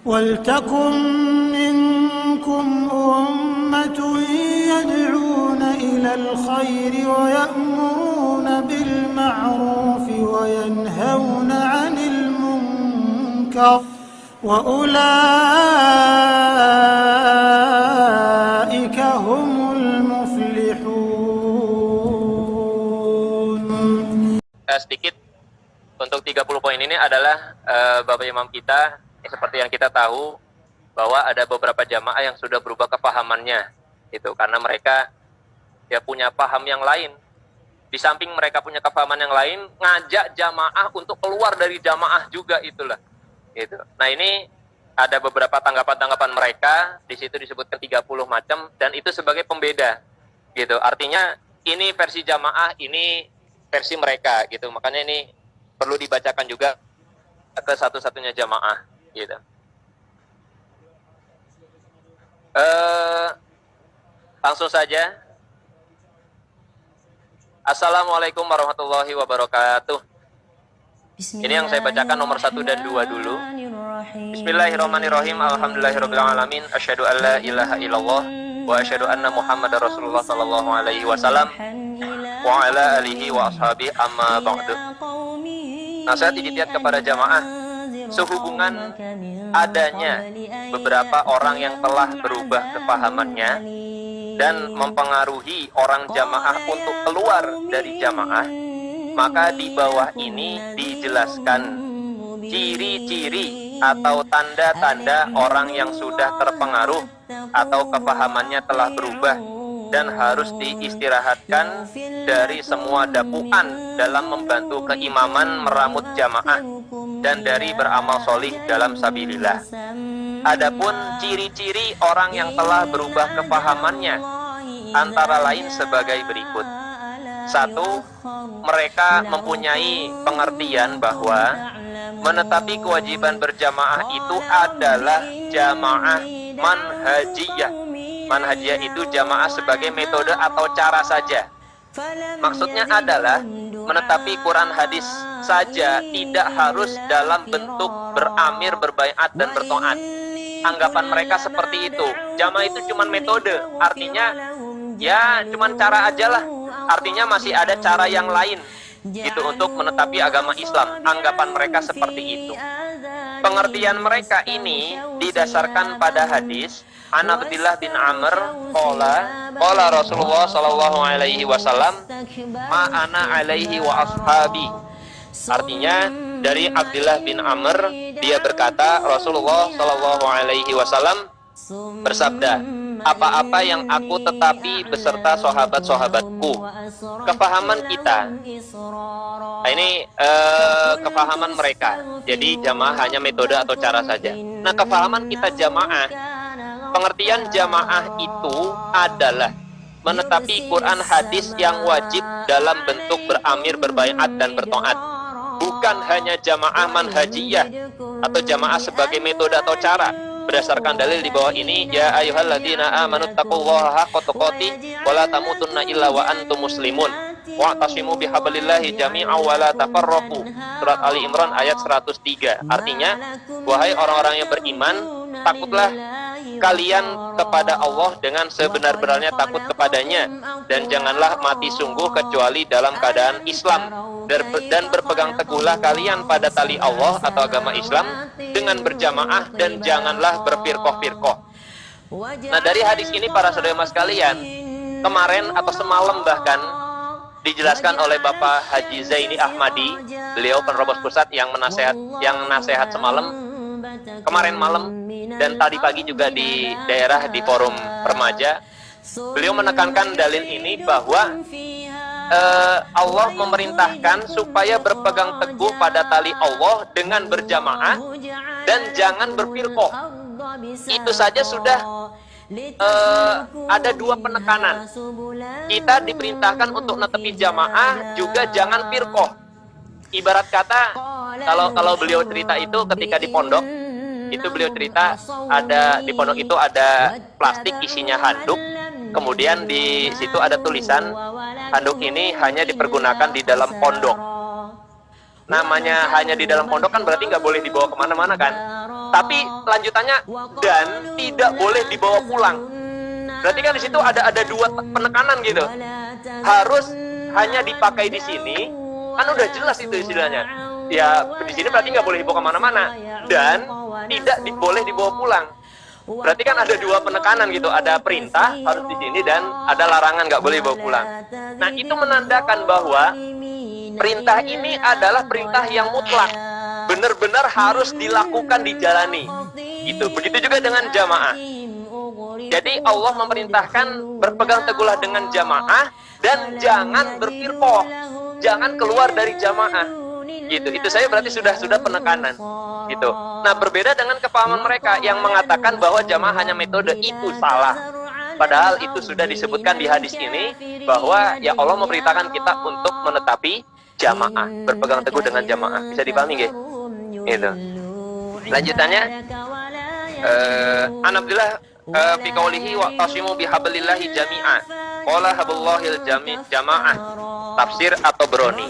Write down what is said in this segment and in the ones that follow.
وَلْتَكُنْ مِنْكُمْ أُمَّةٌ يَدْعُونَ إِلَى الْخَيْرِ وَيَأْمُرُونَ بِالْمَعْرُوفِ وَيَنْهَوْنَ عَنِ الْمُنْكَرِ وَأُولَئِكَ هُمُ الْمُفْلِحُونَ. Sedikit untuk 30 poin ini adalah Bapak Imam kita, seperti yang kita tahu bahwa ada beberapa jamaah yang sudah berubah kepahamannya itu karena mereka ya punya paham yang lain. Di samping mereka punya kepahaman yang lain, ngajak jamaah untuk keluar dari jamaah juga itulah. Gitu. Nah, ini ada beberapa tanggapan-tanggapan mereka, di situ disebutkan 30 macam dan itu sebagai pembeda. Gitu. Artinya ini versi jamaah, ini versi mereka gitu. Makanya ini perlu dibacakan juga ke satu-satunya jamaah gitu. Langsung saja. Assalamualaikum warahmatullahi wabarakatuh. Ini yang saya bacakan nomor 1 dan 2 dulu. Bismillahirrahmanirrahim. Alhamdulillahirrabbilalamin. Asyhadu an la ilaha illallah wa asyhadu anna Muhammadar Rasulullah sallallahu alaihi wasallam wa ala alihi wa ashabihi amma ba'du. Nasihat ijtihad kepada jamaah sehubungan adanya beberapa orang yang telah berubah kepahamannya dan mempengaruhi orang jamaah untuk keluar dari jamaah, maka di bawah ini dijelaskan ciri-ciri atau tanda-tanda orang yang sudah terpengaruh atau kepahamannya telah berubah dan harus diistirahatkan dari semua dapuan dalam membantu keimaman meramut jamaah dan dari beramal solih dalam sabilillah. Adapun ciri-ciri orang yang telah berubah kepahamannya antara lain sebagai berikut. 1. Mereka mempunyai pengertian bahwa menetapi kewajiban berjamaah itu adalah jamaah manhajiyah. Manhajiyah itu jamaah sebagai metode atau cara saja. Maksudnya adalah menetapi Quran hadis saja, tidak harus dalam bentuk beramir, berbaiat dan bertoat. Anggapan mereka seperti itu. Jamaah itu cuma metode, artinya ya cuma cara aja lah. Artinya masih ada cara yang lain gitu untuk menetapi agama Islam. Anggapan mereka seperti itu. Pengertian mereka ini didasarkan pada hadis An Abdillah bin Amr qala Rasulullah sallallahu alaihi wasallam ma ana alaihi wa ashabi. Artinya dari Abdillah bin Amr, dia berkata Rasulullah sallallahu alaihi wasallam bersabda, apa-apa yang aku tetapi beserta sahabat-sahabatku. Kepahaman kita. Nah, ini kepahaman mereka. Jadi jamaah hanya metode atau cara saja. Nah, kepahaman kita jamaah, pengertian jamaah itu adalah menetapi Quran hadis yang wajib dalam bentuk beramir, berbaiat dan bertoat. Bukan hanya jamaah manhajiyah atau jamaah sebagai metode atau cara. Berdasarkan dalil di bawah ini, ya ayyuhalladzina amanu taqullaha haqqa tuqatih wa la tamutunna illa wa antum muslimun wa'tasimu bihablillahi jami'an wa la tafarraqu. Surat Ali Imran ayat 103. Artinya, wahai orang-orang yang beriman, takutlah kalian kepada Allah dengan sebenar-benarnya takut kepadanya, dan janganlah mati sungguh kecuali dalam keadaan Islam, dan berpegang teguhlah kalian pada tali Allah atau agama Islam dengan berjamaah, dan janganlah berfirqoh-firqoh. Nah, dari hadis ini para saudara mas kalian, kemarin atau semalam bahkan dijelaskan oleh Bapak Haji Zaini Ahmadi, beliau penerobos pusat yang nasihat semalam, kemarin malam dan tadi pagi juga di daerah di forum remaja. Beliau menekankan dalil ini bahwa Allah memerintahkan supaya berpegang teguh pada tali Allah dengan berjamaah dan jangan berfirqoh. Itu saja sudah ada dua penekanan. Kita diperintahkan untuk netepi jamaah, juga jangan firqoh. Ibarat kata, kalau beliau cerita itu ketika di pondok, itu beliau cerita ada di pondok itu ada plastik isinya handuk, kemudian di situ ada tulisan handuk ini hanya dipergunakan di dalam pondok. Namanya hanya di dalam pondok kan berarti nggak boleh dibawa kemana-mana kan? Tapi lanjutannya dan tidak boleh dibawa pulang. Berarti kan di situ ada dua penekanan gitu. Harus hanya dipakai di sini, kan udah jelas itu istilahnya. Ya di sini berarti nggak boleh dibawa kemana-mana dan tidak boleh dibawa pulang. Berarti kan ada dua penekanan gitu. Ada perintah harus di sini dan ada larangan nggak boleh dibawa pulang. Nah itu menandakan bahwa perintah ini adalah perintah yang mutlak, benar-benar harus dilakukan, dijalani. Gitu. Begitu juga dengan jamaah. Jadi Allah memerintahkan berpegang teguhlah dengan jamaah dan jangan berfirqah, jangan keluar dari jamaah. Gitu. Itu saya berarti sudah penekanan. Gitu. Nah berbeda dengan kepahaman mereka yang mengatakan bahwa jamaah hanya metode, itu salah. Padahal itu sudah disebutkan di hadis ini bahwa ya Allah memerintahkan kita untuk menetapi jamaah, berpegang teguh dengan jamaah. Bisa dipahami nggih? Itu. Lanjutannya an Abdillah fi qaulihi wa tasimu bihablillahi jami'a. Qala hablillahil jamaah. Tafsir atau Broni.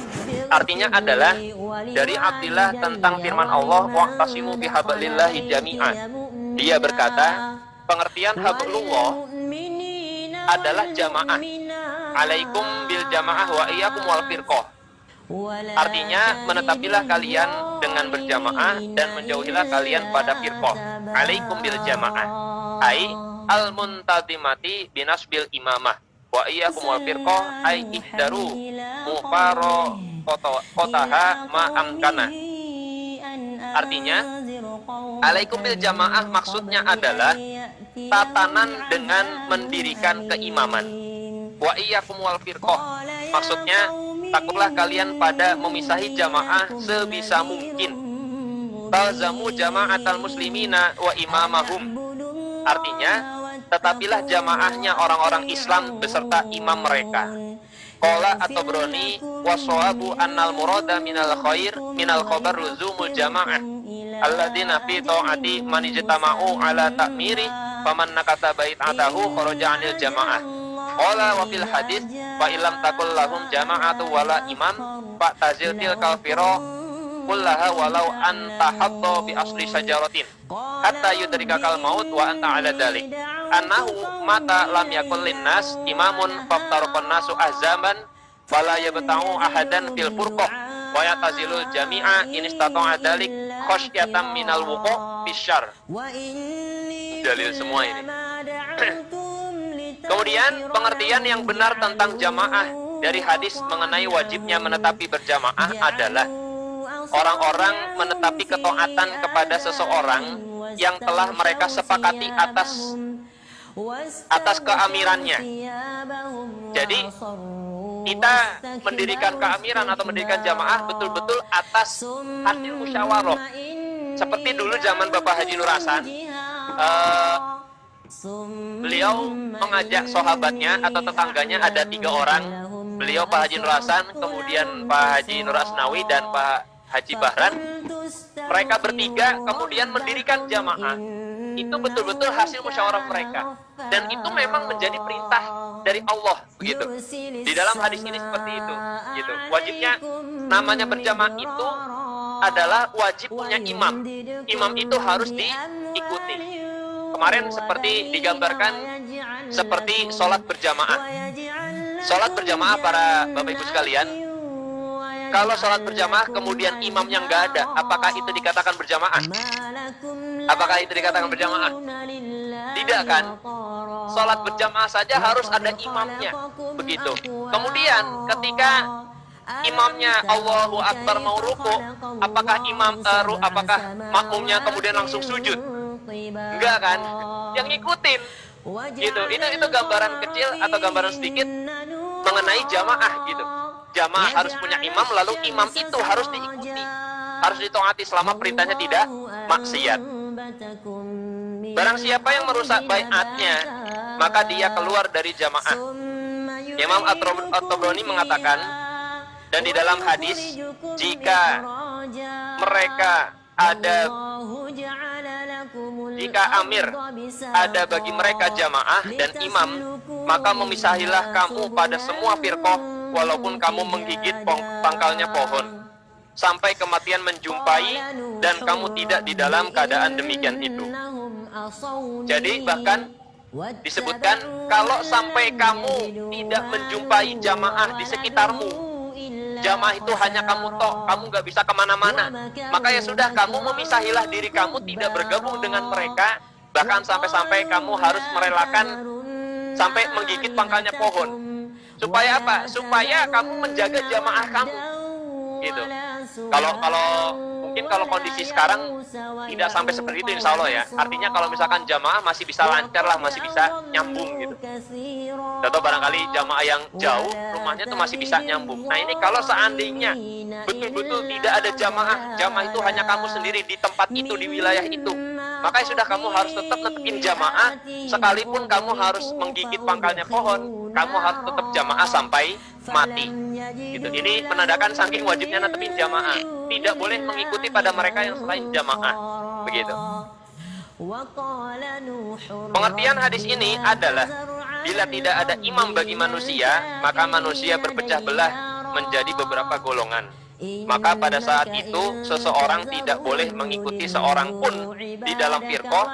Artinya adalah dari Abdillah tentang firman Allah wa tasimu bihablillahi jami'a. Dia berkata, pengertian hablullah adalah jamaah. Alaikum bil jamaah wa iyyakum wal firqah. Artinya menetapilah kalian dengan berjamaah dan menjauhilah kalian pada firqah. Alaikum bil jamaah. Ai al muntazimati binasbil imamah. Wa iyyakum wal firqah ai ihdaru mufaro kotaha ma amkana. Artinya alaikum bil jamaah maksudnya adalah tatanan dengan mendirikan keimaman. Wa iyyakum wal firqah maksudnya takutlah kalian pada memisahi jamaah sebisa mungkin. Talzamu jama'atal muslimina wa imamahum. Artinya tetapilah jamaahnya orang-orang Islam beserta imam mereka. Qala atau Broni waswabu annal murada minal khair minal khabar luzumul jamaah alladzina fi ta'ati man ijtama'u ala ta'miri faman nakata bait'atahu kharaja 'anil jamaah. Qala wa fil hadis fa illam takul lahum jama'atu wala imam fa tazil tilkal fira kullaha walau anta hatta bi asli syajaratin hatta yudrikakal maut wa anta ala dalik annahu mata lam yakul linnas imamun faftarqan nasu ahzaman fala yabta'u ahadan fil furqah wa yatazilul jami'a in istata'a dalik khasyatan minal wuqu' bisyarr. Dalil semua ini. Kemudian pengertian yang benar tentang jamaah dari hadis mengenai wajibnya menetapi berjamaah adalah orang-orang menetapi ketaatan kepada seseorang yang telah mereka sepakati atas keamirannya. Jadi kita mendirikan keamiran atau mendirikan jamaah betul-betul atas hasil musyawarah. Seperti dulu zaman Bapak Haji Nur Hasan, beliau mengajak sahabatnya atau tetangganya, ada 3 orang. Beliau, Pak Haji Nur Hasan, kemudian Pak Haji Nur Asnawi dan Pak Haji Bahran. Mereka bertiga kemudian mendirikan jamaah. Itu betul-betul hasil musyawarah mereka. Dan itu memang menjadi perintah dari Allah, begitu. Di dalam hadis ini seperti itu, gitu. Wajibnya namanya berjamaah itu adalah wajib punya imam. Imam itu harus diikuti. Kemarin seperti digambarkan seperti sholat berjamaah. Sholat berjamaah para Bapak Ibu sekalian, kalau sholat berjamaah kemudian imamnya nggak ada, apakah itu dikatakan berjamaah? Apakah itu dikatakan berjamaah? Tidak kan? Sholat berjamaah saja harus ada imamnya, begitu. Kemudian ketika imamnya Allahu Akbar mau ruku, apakah apakah makmumnya kemudian langsung sujud? Enggak kan? Yang ngikutin. Gitu. Itu gambaran kecil atau gambaran sedikit mengenai jamaah gitu. Jamaah harus punya imam, lalu imam itu harus diikuti, harus ditaati selama perintahnya tidak maksiat. Barang siapa yang merusak baiatnya, maka dia keluar dari jamaah. Imam At-Tabrani mengatakan, dan di dalam hadis, jika amir ada bagi mereka jamaah dan imam, maka memisahilah kamu pada semua firqah walaupun kamu menggigit pangkalnya pohon. sampai kematian menjumpai dan kamu tidak di dalam keadaan demikian itu. Jadi bahkan disebutkan kalau sampai kamu tidak menjumpai jamaah di sekitarmu, jamaah itu hanya kamu tok, kamu nggak bisa kemana-mana, maka ya sudah, kamu memisahilah diri kamu, tidak bergabung dengan mereka, bahkan sampai-sampai kamu harus merelakan sampai menggigit pangkalnya pohon. Supaya apa? Supaya kamu menjaga jamaah kamu. Gitu. Kalau mungkin kalau kondisi sekarang tidak sampai seperti itu, insya Allah ya. Artinya kalau misalkan jamaah masih bisa lancar lah, masih bisa nyambung gitu. Atau barangkali jamaah yang jauh rumahnya tuh masih bisa nyambung. Nah ini kalau seandainya betul-betul tidak ada jamaah itu hanya kamu sendiri di tempat itu, di wilayah itu, maka sudah, kamu harus tetap netepin jamaah, sekalipun kamu harus menggigit pangkalnya pohon, kamu harus tetap jamaah sampai mati. Gitu. Ini menandakan saking wajibnya netepin jamaah, tidak boleh mengikuti pada mereka yang selain jamaah. Begitu. Pengertian hadis ini adalah bila tidak ada imam bagi manusia, maka manusia berpecah belah menjadi beberapa golongan. Maka pada saat itu seseorang tidak boleh mengikuti seorang pun di dalam firqah,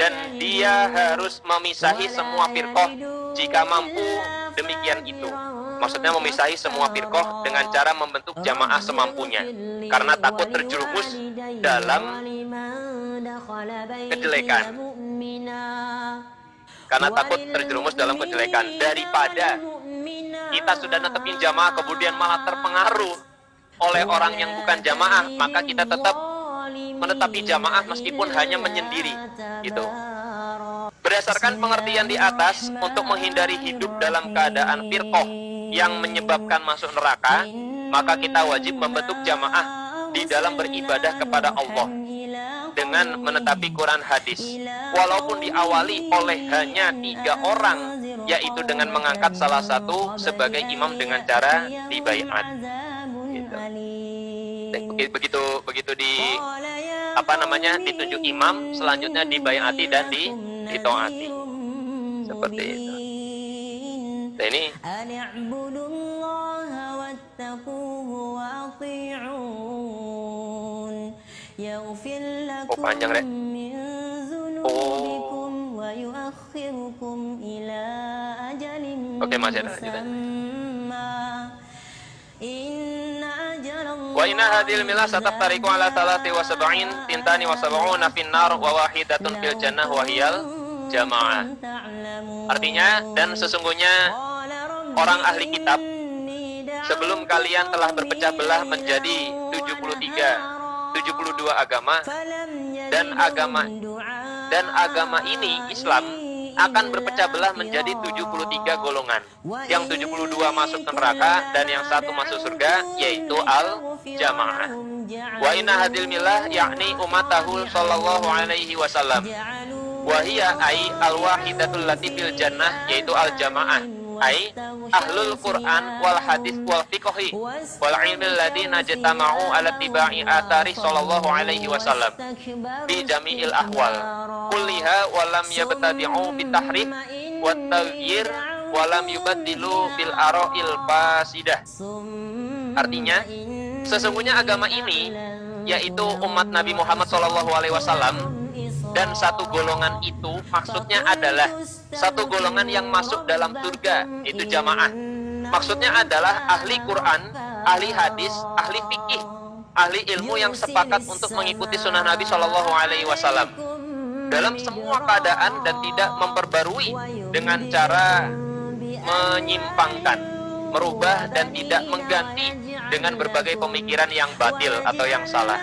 dan dia harus memisahi semua firqah jika mampu demikian itu. Maksudnya memisahi semua firqah dengan cara membentuk jamaah semampunya, karena takut terjerumus dalam kejelekan. Karena takut terjerumus dalam kejelekan, daripada kita sudah netepin jamaah kemudian malah terpengaruh oleh orang yang bukan jamaah, maka kita tetap menetapi jamaah meskipun hanya menyendiri gitu. Berdasarkan pengertian di atas, untuk menghindari hidup dalam keadaan firqah yang menyebabkan masuk neraka, maka kita wajib membentuk jamaah di dalam beribadah kepada Allah dengan menetapi Quran hadis, walaupun diawali oleh hanya 3 orang, yaitu dengan mengangkat salah satu sebagai imam dengan cara dibaiat. Begitu ditunjuk imam, selanjutnya dibaiati dan ditaati. Seperti itu. Nah, ini panjang deh. Oke, masih ada lanjutan. Wa inna hadhil milah sataqtariqu ala 73 tintani wa 70 finnar wa wahidatun fil jannah wa hiyal jamaah. Artinya, dan sesungguhnya orang ahli kitab sebelum kalian telah berpecah belah menjadi 72 agama, dan agama ini Islam akan berpecah belah menjadi 73 golongan. Yang 72 masuk ke neraka dan yang 1 masuk surga, yaitu al-jamaah. Wa inna hadil milah yakni ummatahu sallallahu alaihi wasallam. Wa hiya ai al-wahidatul lati fil jannah, yaitu al-jamaah. Ai ahlul Quran wal hadis wal fiqhi wal ilmil ladina jatama'u ala tiba'i athari sallallahu alaihi wasallam bi jami'il ahwal kulliha wa lam yabtadi'u bit tahrif wat taghyir wa lam yubaddilu bil ara'il fasidah. Artinya, sesungguhnya agama ini yaitu umat Nabi Muhammad sallallahu alaihi wasallam, dan satu golongan itu maksudnya adalah satu golongan yang masuk dalam surga, itu jamaah. Maksudnya adalah ahli Quran, ahli hadis, ahli fikih, ahli ilmu yang sepakat untuk mengikuti sunnah Nabi Shallallahu Alaihi Wasallam dalam semua keadaan dan tidak memperbarui dengan cara menyimpangkan, merubah dan tidak mengganti dengan berbagai pemikiran yang batil atau yang salah.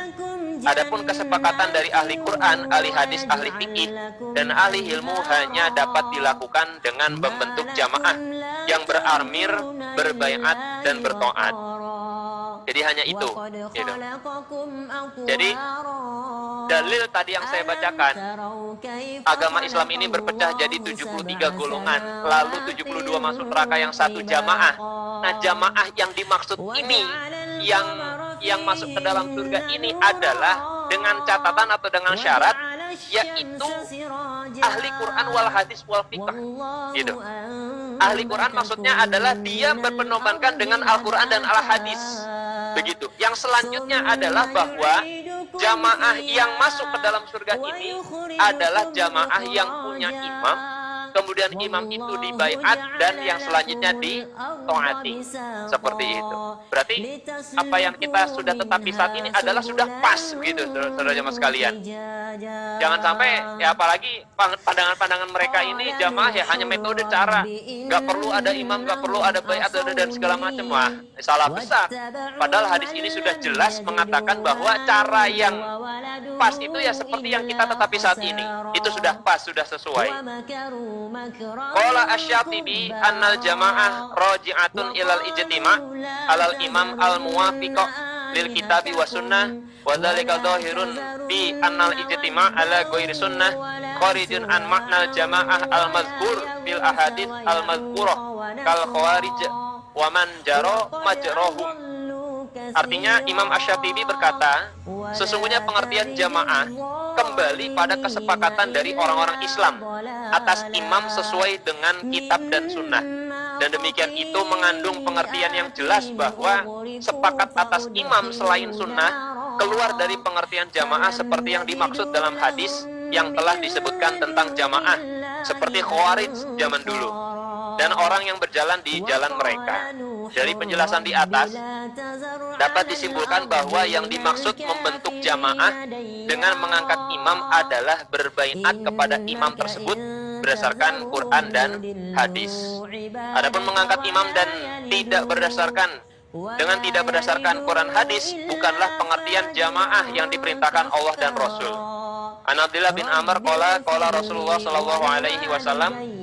Adapun kesepakatan dari ahli Quran, ahli hadis, ahli fikih, dan ahli ilmu hanya dapat dilakukan dengan membentuk jamaah yang beramir, berbaiat, dan bertoat. Jadi hanya itu. Gitu. Jadi dalil tadi yang saya bacakan, agama Islam ini berpecah jadi 73 golongan, lalu 72 masuk neraka, yang 1 jamaah. Nah, jamaah yang dimaksud ini, yang masuk ke dalam surga ini adalah dengan catatan atau dengan syarat, yaitu ahli Quran wal hadis wal fiqh. Gitu. Ahli Quran maksudnya adalah dia berpenobankan dengan Al-Quran dan Al-Hadis. Begitu. Yang selanjutnya adalah bahwa jamaah yang masuk ke dalam surga ini adalah jamaah yang punya imam, kemudian imam itu dibaiat dan yang selanjutnya ditaati. Seperti itu. Berarti apa yang kita sudah tetapi saat ini adalah sudah pas begitu, saudara jamaah sekalian. Jangan sampai ya apalagi pandangan-pandangan mereka ini jamaah ya hanya metode cara, nggak perlu ada imam, nggak perlu ada baiat dan segala macam. Wah, salah besar. Padahal hadis ini sudah jelas mengatakan bahwa cara yang pas itu ya seperti yang kita tetapi saat ini. Itu sudah pas, sudah sesuai. Qala asy-Syatibi annal jamaah raji'atun ilal ijtima' alal imam al-muwafiqah lil kitabi wa sunnah wa dzalika dhahirun bi annal ijtima' ala ghairi sunnah kharijun an maknal jamaah al-mazkur bil ahadits al-mazkurah kal khawarij wa man jaro majrahum. Artinya Imam Asy-Syatibi berkata, sesungguhnya pengertian jamaah kembali pada kesepakatan dari orang-orang Islam atas imam sesuai dengan kitab dan sunnah. Dan demikian itu mengandung pengertian yang jelas bahwa sepakat atas imam selain sunnah keluar dari pengertian jamaah seperti yang dimaksud dalam hadis yang telah disebutkan tentang jamaah, seperti Khawarij zaman dulu dan orang yang berjalan di jalan mereka. Dari penjelasan di atas dapat disimpulkan bahwa yang dimaksud membentuk jamaah dengan mengangkat imam adalah berbaiat kepada imam tersebut berdasarkan Quran dan hadis. Adapun mengangkat imam dan tidak berdasarkan Quran hadis bukanlah pengertian jamaah yang diperintahkan Allah dan Rasul. An Abdullah bin Amr qala Rasulullah sallallahu alaihi wasallam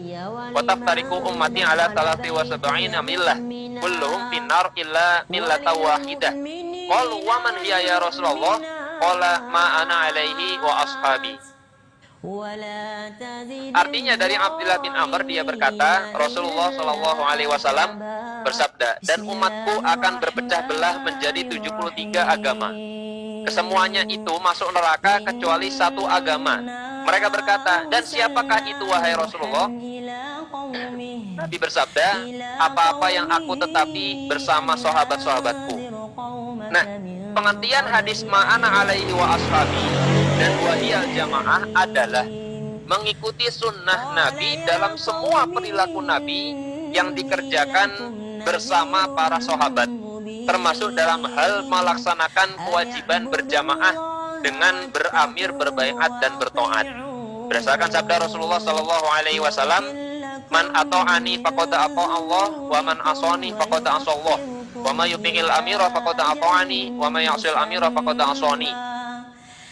wa taftariqu ummati ala 73 millah kulluhum finnar illa millata wahidah. Qalu wa man hiya ya Rasulullah? Qala ma ana alaihi wa ashabi. Artinya dari Abdullah bin Amr, dia berkata, Rasulullah Shallallahu Alaihi Wasallam bersabda, dan umatku akan berpecah belah menjadi 73 agama. Kesemuanya itu masuk neraka kecuali satu agama. Mereka berkata, dan siapakah itu wahai Rasulullah? Nabi bersabda, apa-apa yang aku tetapi bersama sahabat-sahabatku. Nah, pengertian hadis ma'ana alaihi wa ashabi dan wahiyal jamaah adalah mengikuti sunnah Nabi dalam semua perilaku Nabi yang dikerjakan bersama para sahabat, termasuk dalam hal melaksanakan kewajiban berjamaah dengan beramir, berbaiat dan bertaat. Berdasarkan sabda Rasulullah Sallallahu Alaihi Wasallam, man ata'ani faqad Allah, wa man asani faqad asallah, wa may yuti'il amira faqad ata'ani, wa may ya'sil amira faqad asani.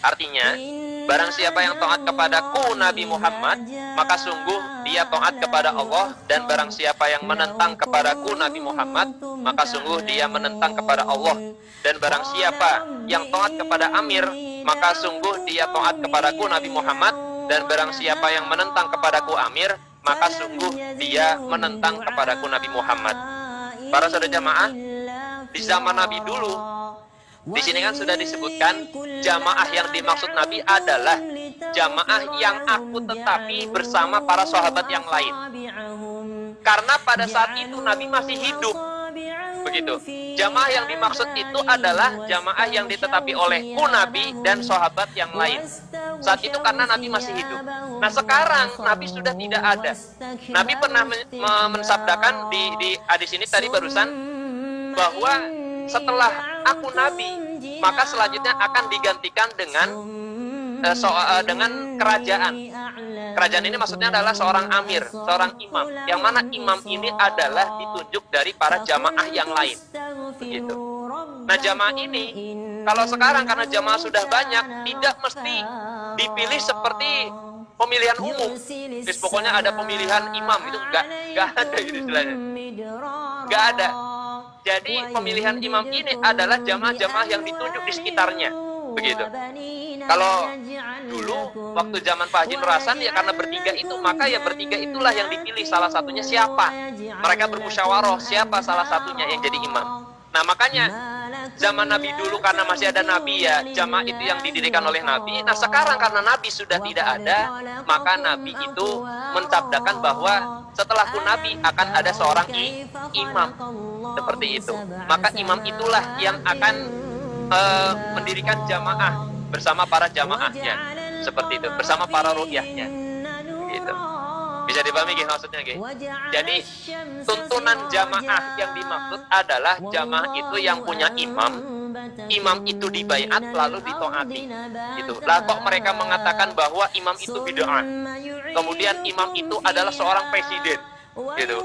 Artinya, barang siapa yang taat kepadaku Nabi Muhammad, maka sungguh dia taat kepada Allah, dan barang siapa yang menentang kepadaku Nabi Muhammad, maka sungguh dia menentang kepada Allah. Dan barang siapa yang taat kepada amir, maka sungguh dia taat kepadaku Nabi Muhammad, dan barang siapa yang menentang kepadaku amir, maka sungguh dia menentang kepadaku Nabi Muhammad. Para saudara jamaah, di zaman Nabi dulu, di sini kan sudah disebutkan jamaah yang dimaksud Nabi adalah jamaah yang aku tetapi bersama para sahabat yang lain. Karena pada saat itu Nabi masih hidup. Begitu. Jamaah yang dimaksud itu adalah jamaah yang ditetapi olehku Nabi dan sahabat yang lain. Saat itu karena Nabi masih hidup. Nah sekarang Nabi sudah tidak ada. Nabi pernah mensabdakan di hadis ini tadi barusan bahwa setelah aku Nabi, maka selanjutnya akan digantikan dengan kerajaan. Kerajaan ini maksudnya adalah seorang amir, seorang imam, yang mana imam ini adalah ditunjuk dari para jamaah yang lain. Begitu. Nah jamaah ini, kalau sekarang karena jamaah sudah banyak, tidak mesti dipilih seperti pemilihan umum. Jadi pokoknya ada pemilihan imam, itu enggak ada gitu istilahnya. Enggak ada. Jadi pemilihan imam ini adalah jamaah-jamaah yang ditunjuk di sekitarnya. Begitu. Kalau dulu waktu zaman Pak Haji Nur Hasan ya karena bertiga itu, maka ya bertiga itulah yang dipilih salah satunya siapa. Mereka bermusyawarah siapa salah satunya yang jadi imam. Nah makanya zaman Nabi dulu karena masih ada Nabi ya, jamaah itu yang didirikan oleh Nabi. Nah sekarang karena Nabi sudah tidak ada, maka Nabi itu mentabdakan bahwa setelahku Nabi akan ada seorang imam. Seperti itu. Maka imam itulah yang akan mendirikan jamaah bersama para jamaahnya. Seperti itu, bersama para ru'yahnya. Gitu. Bisa dipahami gitu maksudnya gitu. Jadi tuntunan jamaah yang dimaksud adalah jamaah itu yang punya imam. Imam itu dibaiat lalu ditaati. Gitu. Lah kok mereka mengatakan bahwa imam itu bid'ah. Kemudian imam itu adalah seorang presiden. Gitu.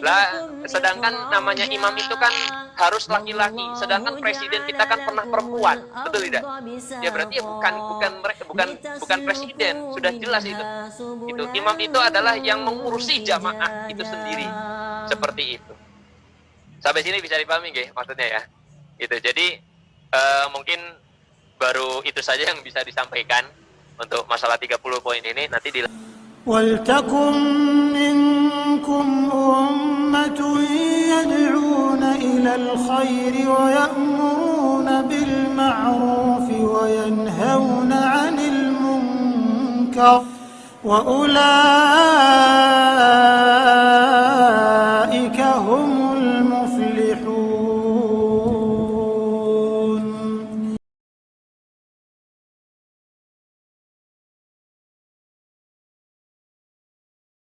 Lah sedangkan namanya imam itu kan harus laki-laki, sedangkan presiden kita kan pernah perempuan, betul tidak? Ya berarti ya bukan presiden, sudah jelas itu. Itu imam itu adalah yang mengurusi jamaah itu sendiri, seperti itu. Sampai sini bisa dipahami nggih maksudnya ya? Gitu. Jadi mungkin baru itu saja yang bisa disampaikan untuk masalah 30 poin ini. Nanti di وَلْتَكُنْ مِنْكُمْ أُمَّةٌ يَدْعُونَ إِلَى الْخَيْرِ وَيَأْمُرُونَ بِالْمَعْرُوفِ وَيَنْهَوْنَ عَنِ الْمُنْكَرِ وَأُولَئِكَ